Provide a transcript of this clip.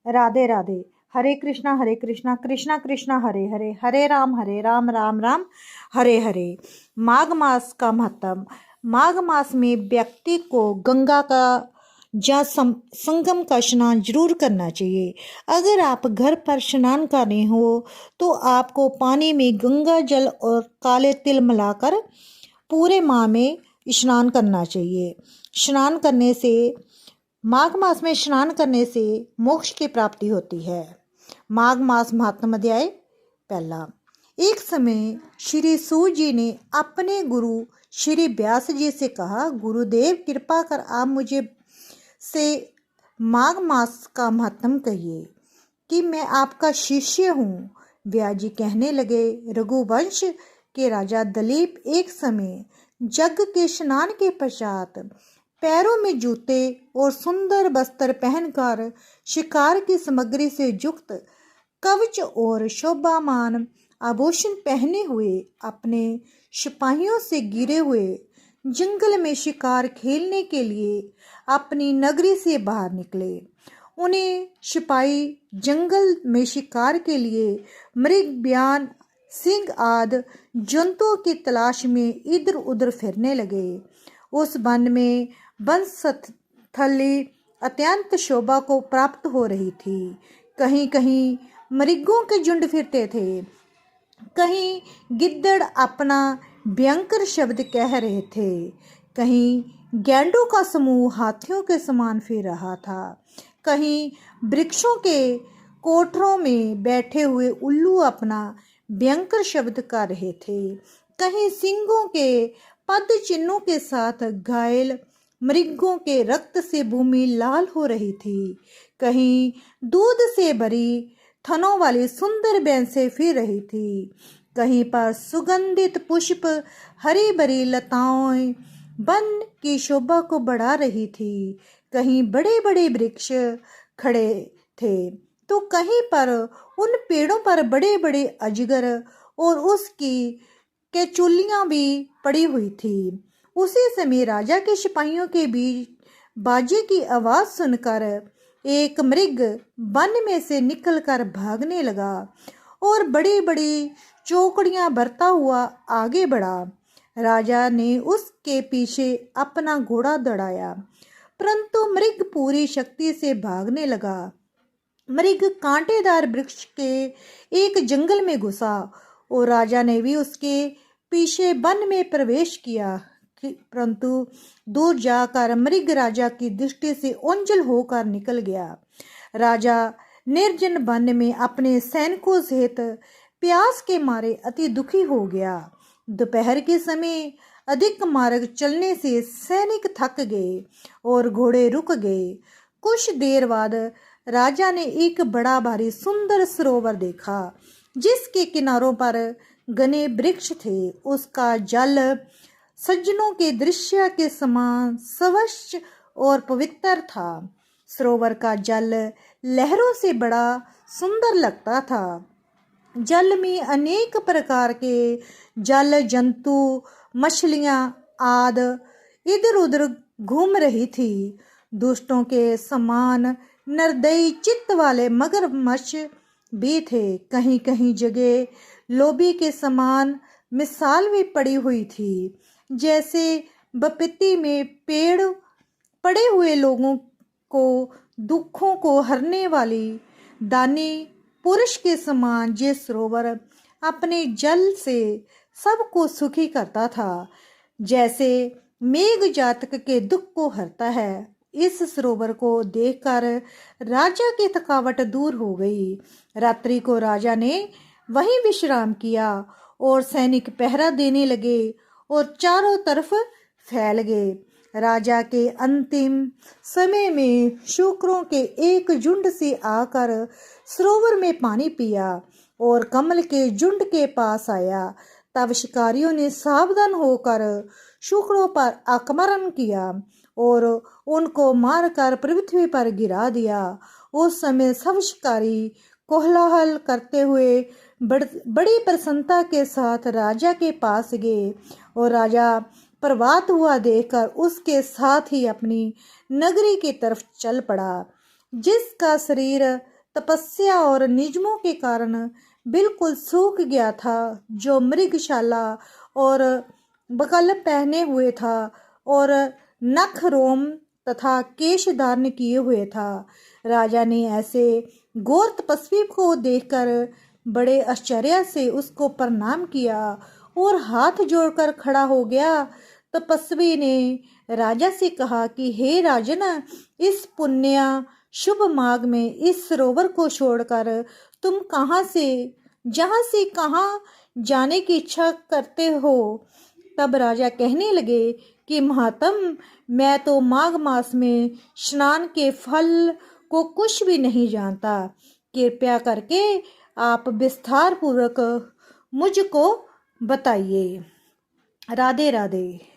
राधे राधे। हरे कृष्णा कृष्णा कृष्णा हरे हरे, हरे राम राम राम हरे हरे। माघ मास का महत्व। माघ मास में व्यक्ति को गंगा का या संगम का स्नान जरूर करना चाहिए। अगर आप घर पर स्नान कर रहे हो तो आपको पानी में गंगा जल और काले तिल मिलाकर पूरे माह में स्नान करना चाहिए। स्नान करने से माघ मास में स्नान करने से मोक्ष की प्राप्ति होती है। माघ मास महात्म अध्याय पहला। एक समय श्री सूत जी ने अपने गुरु श्री व्यास जी से कहा, गुरुदेव कृपा कर आप मुझे से माघ मास का महत्व कहिए कि मैं आपका शिष्य हूँ। व्यास जी कहने लगे, रघुवंश के राजा दिलीप एक समय यज्ञ के स्नान के पश्चात पैरों में जूते और सुंदर वस्त्र पहनकर शिकार की सामग्री से युक्त कवच और शोभामान आभूषण पहने हुए अपने सिपाहियों से घिरे हुए जंगल में शिकार खेलने के लिए अपनी नगरी से बाहर निकले। उन्हें सिपाही जंगल में शिकार के लिए मृग, बयान, सिंह आदि जंतुओं की तलाश में इधर उधर फिरने लगे। उस वन में वनस्थली अत्यंत शोभा को प्राप्त हो रही थी। कहीं कहीं मृगों के झुंड फिरते थे, कहीं गिद्दड़ अपना भयंकर शब्द कह रहे थे, कहीं गैंडों का समूह हाथियों के समान फिर रहा था, कहीं वृक्षों के कोठरों में बैठे हुए उल्लू अपना भयंकर शब्द कर रहे थे, कहीं सिंहों के पद चिन्हों के साथ घायल मृगों के रक्त से भूमि लाल हो रही थी, कहीं दूध से भरी थनों वाली सुंदर भैंसें फिर रही थी, कहीं पर सुगंधित पुष्प हरी भरी लताएं वन की शोभा को बढ़ा रही थी, कहीं बड़े बड़े वृक्ष खड़े थे तो कहीं पर उन पेड़ों पर बड़े बड़े अजगर और उसकी केचुलियां भी पड़ी हुई थी। उसी समय राजा के सिपाहियों के बीच बाजे की आवाज सुनकर एक मृग वन में से निकलकर भागने लगा और बड़ी बड़ी चौकड़ियां भरता हुआ आगे बढ़ा। राजा ने उसके पीछे अपना घोड़ा दौड़ाया, परंतु मृग पूरी शक्ति से भागने लगा। मृग कांटेदार वृक्ष के एक जंगल में घुसा और राजा ने भी उसके पीछे वन में प्रवेश किया, परंतु दूर जाकर मृग राजा की दृष्टि से ओंझल होकर निकल गया। राजा निर्जन वन में अपने सैनिकों सहित प्यास के मारे अति दुखी हो गया। दोपहर के समय अधिक मार्ग चलने से सैनिक थक गए और घोड़े रुक गए। कुछ देर बाद राजा ने एक बड़ा भारी सुंदर सरोवर देखा जिसके किनारों पर घने वृक्ष थे। उसका जल सज्जनों के दृश्य के समान स्वच्छ और पवित्र था। सरोवर का जल लहरों से बड़ा सुंदर लगता था। जल में अनेक प्रकार के जल जंतु, मछलियां आदि इधर उधर घूम रही थी। दुष्टों के समान निर्दयी चित्त वाले मगरमच्छ भी थे। कहीं कहीं जगह लोभी के समान मिसाल भी पड़ी हुई थी, जैसे बपीती में पेड़ पड़े हुए लोगों को दुखों को हरने वाली दानी पुरुष के समान ये सरोवर अपने जल से सबको सुखी करता था, जैसे मेघ जातक के दुख को हरता है। इस सरोवर को देखकर राजा की थकावट दूर हो गई। रात्रि को राजा ने वहीं विश्राम किया और सैनिक पहरा देने लगे और चारों तरफ फैल गए। राजा के अंतिम समय में शुक्रों के एक झुंड से आकर सरोवर में पानी पिया और कमल के झुंड के पास आया। तब शिकारियों ने सावधान होकर शुक्रों पर आक्रमण किया और उनको मारकर पृथ्वी पर गिरा दिया। उस समय सब शिकारी कोलाहल करते हुए बड़ी प्रसन्नता के साथ राजा के पास गए और राजा प्रभात हुआ देखकर उसके साथ ही अपनी नगरी की तरफ चल पड़ा। जिसका शरीर तपस्या और नियमों के कारण बिल्कुल सूख गया था, जो मृगशाला और बकल पहने हुए था और नख रोम तथा केश धारण किए हुए था। राजा ने ऐसे घोर तपस्वी को देखकर बड़े आश्चर्य से उसको प्रणाम किया और हाथ जोड़कर खड़ा हो गया। तपस्वी ने राजा से कहा कि हे राजन, इस पुण्य शुभ मार्ग में इस सरोवर को छोड़कर तुम जहां से कहाँ जाने की इच्छा करते हो। तब राजा कहने लगे कि महात्म, मैं तो माघ मास में स्नान के फल को कुछ भी नहीं जानता। कृपया करके आप विस्तार पूर्वक मुझको बताइए। राधे राधे।